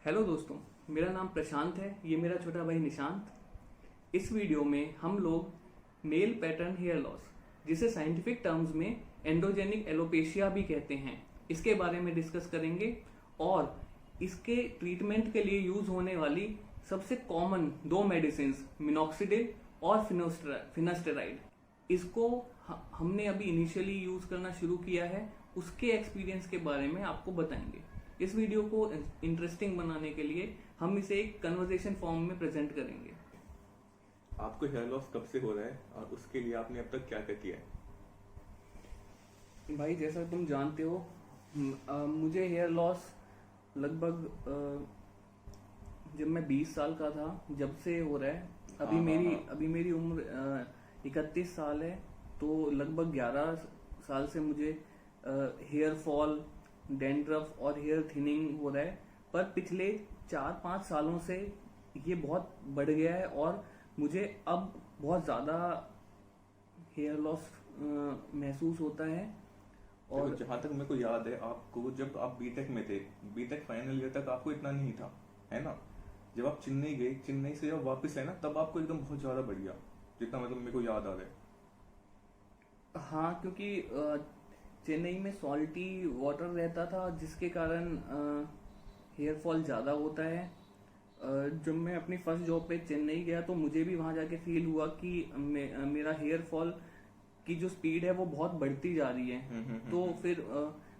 Hello दोस्तों, मेरा नाम प्रशांत है। ये मेरा छोटा भाई निशांत। इस वीडियो में हम लोग मेल पैटर्न हेयर लॉस, जिसे साइंटिफिक टर्म्स में एंड्रोजेनिक एलोपेशिया भी कहते हैं, इसके बारे में डिस्कस करेंगे और इसके ट्रीटमेंट के लिए यूज होने वाली सबसे कॉमन दो मेडिसिन मिनॉक्सिडिल और फिनास्टेराइड, इसको हमने अभी इनिशियली यूज करना शुरू किया है, उसके एक्सपीरियंस के बारे में आपको बताएंगे। इस वीडियो को इंटरेस्टिंग बनाने के लिए हम इसे एक कन्वर्सेशन फॉर्म में प्रेजेंट करेंगे। आपको हेयर लॉस कब से हो रहा है और उसके लिए आपने अब तक क्या क्या किया है? भाई, जैसा तुम जानते हो, मुझे हेयर लॉस लगभग जब मैं 20 साल का था जब से हो रहा है। अभी मेरी उम्र 31 साल है, तो लगभग 11 साल से मुझे हेयर फॉल, डैंड्रफ और हेयर थिनिंग हो रहा है। पर पिछले 4-5 सालों से ये बहुत बढ़ गया है और मुझे अब बहुत ज़्यादा हेयर लॉस महसूस होता है। और जहां तक मेरे को याद है, आपको जब आप बीटेक में थे, बीटेक फाइनल ईयर तक आपको इतना नहीं था, है ना? जब आप चेन्नई गए, चेन्नई से जब वापस आए ना, तब आपको एकदम बहुत ज्यादा बढ़ गया, जितना मतलब मेरे को याद आ रहा है। हाँ, क्योंकि चेन्नई में सॉल्टी वाटर रहता था, जिसके कारण हेयर फॉल ज़्यादा होता है। जब मैं अपनी फर्स्ट जॉब पे चेन्नई गया तो मुझे भी वहाँ जाके फील हुआ कि मेरा हेयर फॉल की जो स्पीड है वो बहुत बढ़ती जा रही है। तो फिर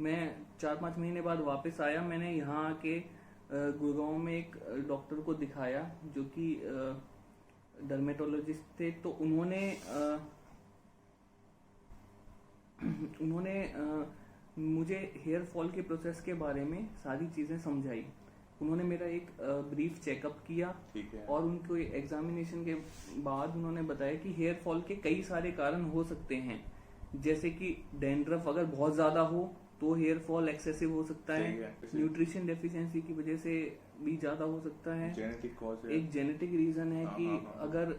मैं 4-5 महीने बाद वापस आया। मैंने यहाँ आके गुड़गांव में एक डॉक्टर को दिखाया जो कि डर्मेटोलॉजिस्ट थे। तो उन्होंने मुझे हेयर फॉल के प्रोसेस के बारे में सारी चीजें समझाई। उन्होंने मेरा एक ब्रीफ चेकअप किया और उनको एग्जामिनेशन के बाद उन्होंने बताया कि हेयर फॉल के कई सारे कारण हो सकते हैं, जैसे कि डैंड्रफ अगर बहुत ज्यादा हो तो हेयर फॉल एक्सेसिव हो सकता है, न्यूट्रिशन डेफिशिएंसी की वजह से भी ज्यादा हो सकता है, एक जेनेटिक रीजन है कि अगर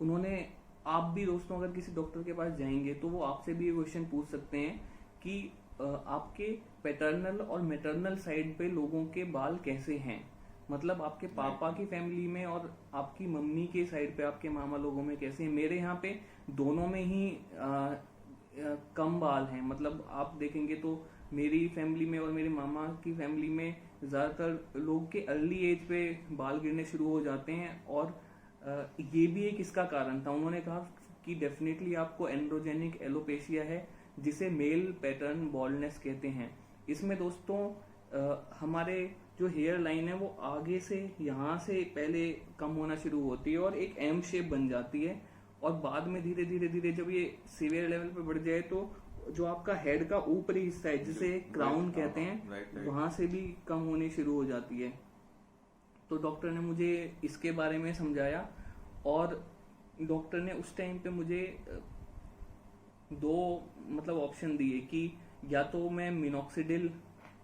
उन्होंने, आप भी दोस्तों अगर किसी डॉक्टर के पास जाएंगे तो वो आपसे भी ये क्वेश्चन पूछ सकते हैं कि आपके पैटर्नल और मैटरनल साइड पे लोगों के बाल कैसे हैं, मतलब आपके पापा की फैमिली में और आपकी मम्मी के साइड पे आपके मामा लोगों में कैसे हैं। मेरे यहाँ पे दोनों में ही कम बाल हैं। मतलब आप देखेंगे तो मेरी फैमिली में और मेरे मामा की फैमिली में ज्यादातर लोग के अर्ली एज पे बाल गिरने शुरू हो जाते हैं और ये भी एक इसका कारण था। उन्होंने कहा कि डेफिनेटली आपको एंड्रोजेनिक एलोपेशिया है, जिसे मेल पैटर्न बॉल्डनेस कहते हैं। इसमें दोस्तों हमारे जो हेयर लाइन है वो आगे से, यहाँ से पहले कम होना शुरू होती है और एक एम शेप बन जाती है और बाद में धीरे धीरे जब ये सीवियर लेवल पे बढ़ जाए तो जो आपका हेड का ऊपरी हिस्सा है, जिसे क्राउन कहते हैं, वहां से भी कम होनी शुरू हो जाती है। तो डॉक्टर ने मुझे इसके बारे में समझाया और डॉक्टर ने उस टाइम पे मुझे दो मतलब ऑप्शन दिए कि या तो मैं मिनॉक्सिडिल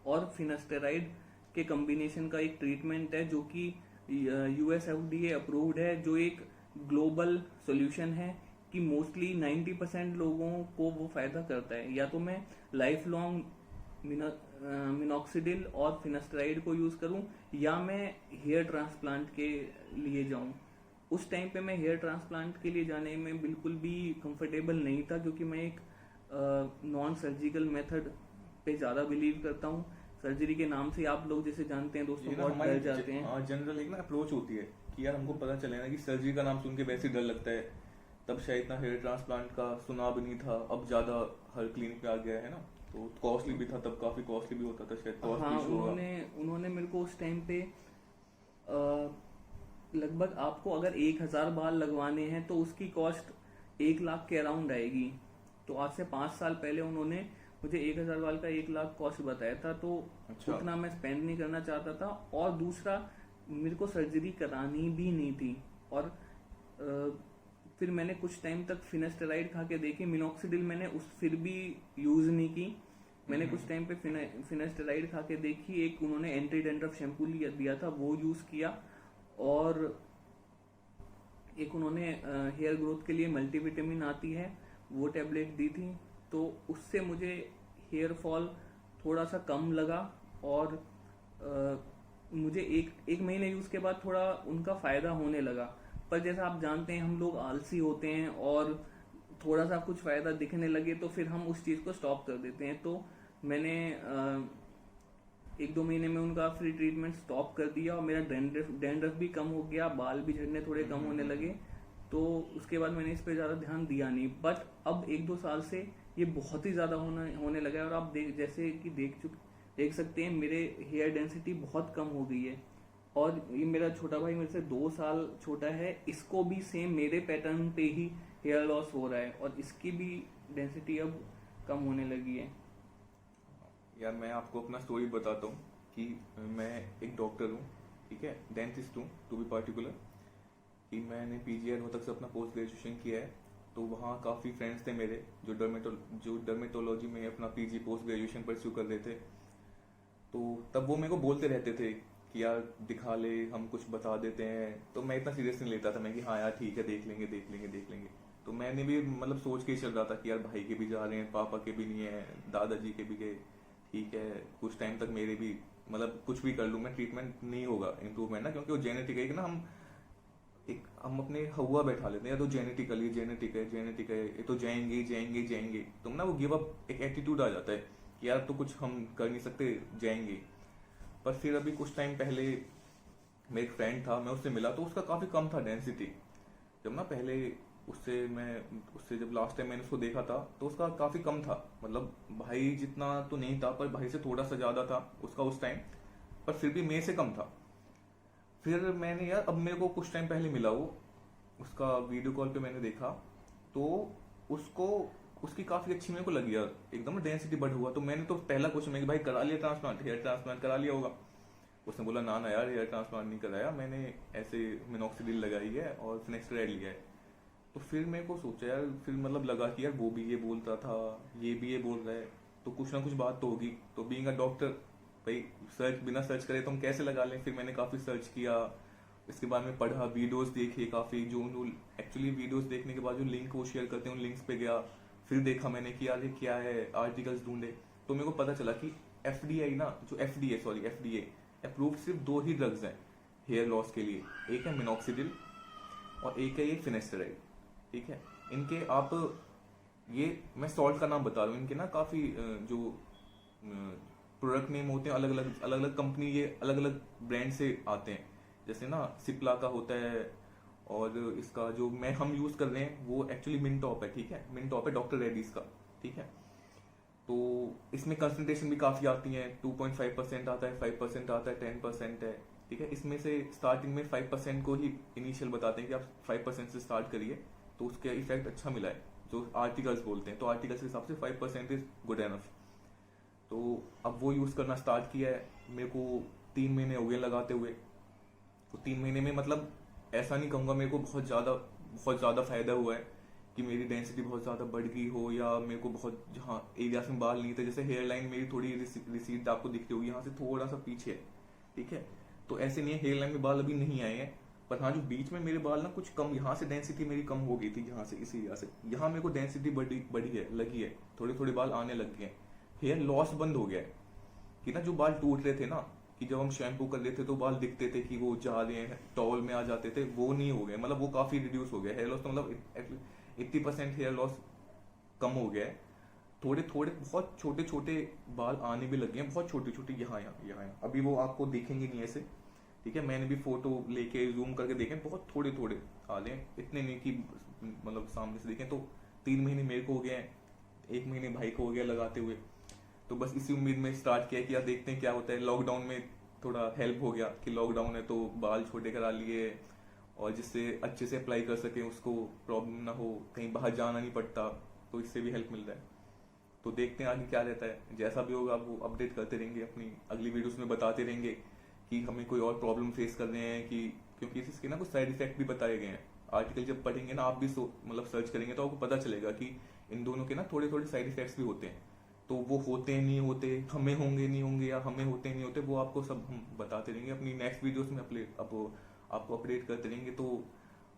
और फिनास्टेराइड के कॉम्बिनेशन का एक ट्रीटमेंट है जो कि यूएस एफडीए अप्रूव्ड है, जो एक ग्लोबल सॉल्यूशन है कि मोस्टली 90% लोगों को वो फायदा करता है, या तो मैं लाइफ लॉन्ग मिनॉक्सिडिल और फिनास्टेराइड को यूज करूं या मैं हेयर ट्रांसप्लांट के लिए जाऊं। उस टाइम पे मैं हेयर ट्रांसप्लांट के लिए जाने में बिल्कुल भी कंफर्टेबल नहीं था, क्योंकि मैं एक नॉन सर्जिकल मेथड पे ज्यादा बिलीव करता हूं। सर्जरी के नाम से आप लोग जैसे जानते हैं दोस्तों, बहुत डर जाते हैं। जनरल एक ना अप्रोच होती है कि यार हमको पता चले ना कि सर्जरी का नाम सुन के वैसे डर लगता है, तब शायद इतना हेयर ट्रांसप्लांट का सुना भी नहीं था, अब ज्यादा हर क्लिनिक पे आ गया है ना, तो कॉस्टली भी था, तब काफी कॉस्टली भी होता था शायद। हाँ, उन्होंने मेरे को उस टाइम पे लगभग आपको अगर 1000 बाल लगवाने हैं तो उसकी कॉस्ट 1 लाख के अराउंड आएगी। तो आज से 5 साल पहले उन्होंने मुझे 1000 बाल का 1 लाख कॉस्ट बताया था, तो उतना मैं स्पेंड नहीं करना चाहता था। और दूसरा, मेरे को सर्जरी करानी भी नहीं थी। और फिर मैंने कुछ टाइम तक फिनास्टेराइड खा के देखी, मिनॉक्सिडिल मैंने फिर भी यूज नहीं की। मैंने कुछ टाइम पे फिनास्टेराइड खा के देखी, एक उन्होंने एंटी डैंड्रफ शैम्पू दिया था, वो यूज किया, और एक उन्होंने हेयर ग्रोथ के लिए मल्टीविटामिन आती है वो टेबलेट दी थी। तो उससे मुझे हेयर फॉल थोड़ा सा कम लगा और मुझे एक महीने यूज के बाद थोड़ा उनका फायदा होने लगा। पर जैसा आप जानते हैं हम लोग आलसी होते हैं, और थोड़ा सा कुछ फायदा दिखने लगे तो फिर हम उस चीज को स्टॉप कर देते हैं। तो मैंने 1-2 महीने में उनका फ्री ट्रीटमेंट स्टॉप कर दिया, और मेरा डैंड्रफ भी कम हो गया, बाल भी झड़ने थोड़े कम होने लगे। तो उसके बाद मैंने इस पे ज़्यादा ध्यान दिया नहीं। बट अब 1-2 साल से ये बहुत ही ज़्यादा होने लगा है, और आप जैसे कि देख सकते हैं मेरे हेयर डेंसिटी बहुत कम हो गई है। और ये मेरा छोटा भाई मेरे से 2 साल छोटा है, इसको भी सेम मेरे पैटर्न पे ही हेयर लॉस हो रहा है, और इसकी भी डेंसिटी अब कम होने लगी है। यार मैं आपको अपना स्टोरी बताता हूँ कि मैं एक डॉक्टर हूँ, ठीक है, डेंटिस्ट हूँ टू बी पार्टिकुलर। कि मैंने पीजीआई रोहतक से अपना पोस्ट ग्रेजुएशन किया है। तो वहाँ काफ़ी फ्रेंड्स थे मेरे जो डर्मेटोलॉजी में अपना पीजी पोस्ट ग्रेजुएशन परस्यू कर रहे थे। तो तब वो मेरे को बोलते रहते थे कि यार दिखा ले, हम कुछ बता देते हैं। तो मैं इतना सीरियस नहीं लेता था, मैं कि हाँ यार ठीक है, देख लेंगे देख लेंगे देख लेंगे। तो मैंने भी मतलब सोच के ही चल रहा था कि यार भाई के भी जा रहे हैं, पापा के भी नहीं है, दादाजी के भी गए, ठीक है कुछ टाइम तक मेरे भी, मतलब कुछ भी कर लूँ मैं, ट्रीटमेंट नहीं होगा इम्प्रूवमेंट ना, क्योंकि वो जेनेटिक है कि ना, हम अपने हवा बैठा लेते हैं, या तो जेनेटिक है ये तो जाएंगे तुम ना, वो गिव अप एक एटीट्यूड आ जाता है कि यार तो कुछ हम कर नहीं सकते, जाएंगे। पर फिर अभी कुछ टाइम पहले मेरा एक फ्रेंड था, मैं उससे मिला तो उसका काफी कम था डेंसिटी। जब ना पहले उससे जब लास्ट टाइम मैंने उसको देखा था तो उसका काफी कम था, मतलब भाई जितना तो नहीं था पर भाई से थोड़ा सा ज्यादा था उसका उस टाइम, पर फिर भी मेरे से कम था। फिर मैंने यार, अब मेरे को कुछ टाइम पहले मिला वो, उसका वीडियो कॉल पे मैंने देखा, तो उसको उसकी काफी अच्छी मेरे को लगी यार, एकदम डेंसिटी बढ़ हुआ। तो मैंने तो पहला क्वेश्चन मैं कि भाई करा लिया ट्रांसप्लांट, हेयर ट्रांसप्लांट करा लिया होगा? उसने बोला ना ना यार, हेयर ट्रांसप्लांट नहीं कराया मैंने, ऐसे मिनॉक्सिडिल लगाई है और फिनेस्ट्रेड लिया है। तो फिर मेरे को सोचा यार, फिर मतलब लगा कि यार वो भी ये बोलता था, ये भी ये बोल रहा है, तो कुछ ना कुछ बात तो होगी। तो बीइंग अ डॉक्टर भाई, बिना सर्च करे तो हम कैसे लगा लें। फिर मैंने काफी सर्च किया, इसके बारे में पढ़ा, वीडियोस देखे काफी, जो एक्चुअली वीडियोस देखने के बाद जो लिंक वो शेयर करते हैं उन लिंक्स पे गया, फिर देखा मैंने कि यार ये क्या है, आर्टिकल्स ढूंढे। तो मेरे को पता चला कि एफडीए अप्रूव्ड सिर्फ 2 ही ड्रग्स हैं हेयर लॉस के लिए, एक है मिनॉक्सिडिल और एक है ये फिनेस्टेराइड, ठीक है। इनके आप, ये मैं सॉल्ट का नाम बता रहा हूँ, इनके ना काफी जो प्रोडक्ट नेम होते हैं अलग अलग कंपनी, ये अलग अलग ब्रांड से आते हैं। जैसे ना सिप्ला का होता है, और इसका जो हम यूज कर रहे हैं वो एक्चुअली मिनटॉप है, ठीक है, मिनटॉप है डॉक्टर रेड्डीज का, ठीक है। तो इसमें कंसंट्रेशन भी काफी आती है, 2.5% आता है, 5% आता है, 10% है, ठीक है। इसमें से स्टार्टिंग में 5% को ही इनिशियल बताते हैं कि आप 5% से स्टार्ट करिए, तो उसका इफेक्ट अच्छा मिला है, जो आर्टिकल्स बोलते हैं। तो आर्टिकल्स के हिसाब से 5% इज गुड एनफ। तो अब वो यूज करना स्टार्ट किया है, मेरे को 3 महीने हो गए लगाते हुए। तो 3 महीने में मतलब ऐसा नहीं कहूंगा मेरे को बहुत ज्यादा फायदा हुआ है कि मेरी डेंसिटी बहुत ज्यादा बढ़ गई हो, या मेरे को बहुत, जहाँ एरियाज में बाल नहीं थे, जैसे हेयर लाइन मेरी थोड़ी रिसीड आपको दिखती होगी, यहाँ से थोड़ा सा पीछे है, ठीक है। तो ऐसे नहीं है हेयर लाइन में बाल अभी नहीं आए हैं, पर हाँ जो बीच में मेरे बाल ना कुछ कम, यहाँ से डेंसिटी मेरी कम हो गई थी, यहाँ से इस एरिया से यहाँ मेरे को डेंसिटी बढ़ी है, लगी है, थोड़े थोड़े बाल आने लग गए हैं, हेयर लॉस बंद हो गया है। कि ना जो बाल टूट रहे थे ना, कि जब हम शैम्पू कर लेते तो बाल दिखते थे कि वो जा रहे हैं, टॉवल में आ जाते थे, वो नहीं हो गए, मतलब वो काफी रिड्यूस हो गया हेयर लॉस। तो मतलब 80% हेयर लॉस कम हो गया है। थोड़े थोड़े बहुत छोटे छोटे बाल आने भी लग गए हैं, बहुत छोटे छोटे, यहाँ अभी वो आपको दिखेंगे नहीं ऐसे, ठीक है। मैंने भी फोटो लेके जूम करके देखे, बहुत थोड़े थोड़े आ रहे हैं, इतने नहीं कि मतलब सामने से देखें। तो 3 महीने मेरे को हो गए हैं, 1 महीने भाई को हो गया लगाते हुए। तो बस इसी उम्मीद में स्टार्ट किया कि यार देखते हैं क्या होता है। लॉकडाउन में थोड़ा हेल्प हो गया कि लॉकडाउन है तो बाल छोटे करा लिए, और जिससे अच्छे से अप्लाई कर सके, उसको प्रॉब्लम ना हो, कहीं बाहर जाना नहीं पड़ता, तो इससे भी हेल्प मिल रहा है। तो देखते हैं आगे क्या रहता है, जैसा भी होगा आपको अपडेट करते रहेंगे, अपनी अगली वीडियोस में बताते रहेंगे कि हमें कोई और प्रॉब्लम फेस कर रहे हैं, कि क्योंकि इसके ना कुछ साइड इफेक्ट भी बताए गए हैं। आर्टिकल जब पढ़ेंगे ना आप भी, मतलब सर्च करेंगे तो आपको पता चलेगा कि इन दोनों के ना थोड़े थोड़े साइड इफेक्ट्स भी होते हैं। तो वो होते नहीं होते, हमें होंगे नहीं होंगे, या हमें होते नहीं होते, वो आपको सब हम बताते रहेंगे अपनी नेक्स्ट वीडियोस में, आपको अपडेट करते रहेंगे। तो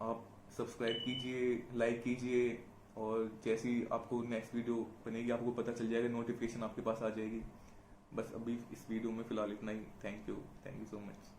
आप सब्सक्राइब कीजिए, लाइक कीजिए, और जैसी आपको नेक्स्ट वीडियो बनेगी आपको पता चल जाएगा, नोटिफिकेशन आपके पास आ जाएगी। बस अभी इस वीडियो में फिलहाल इतना ही। Thank you so much.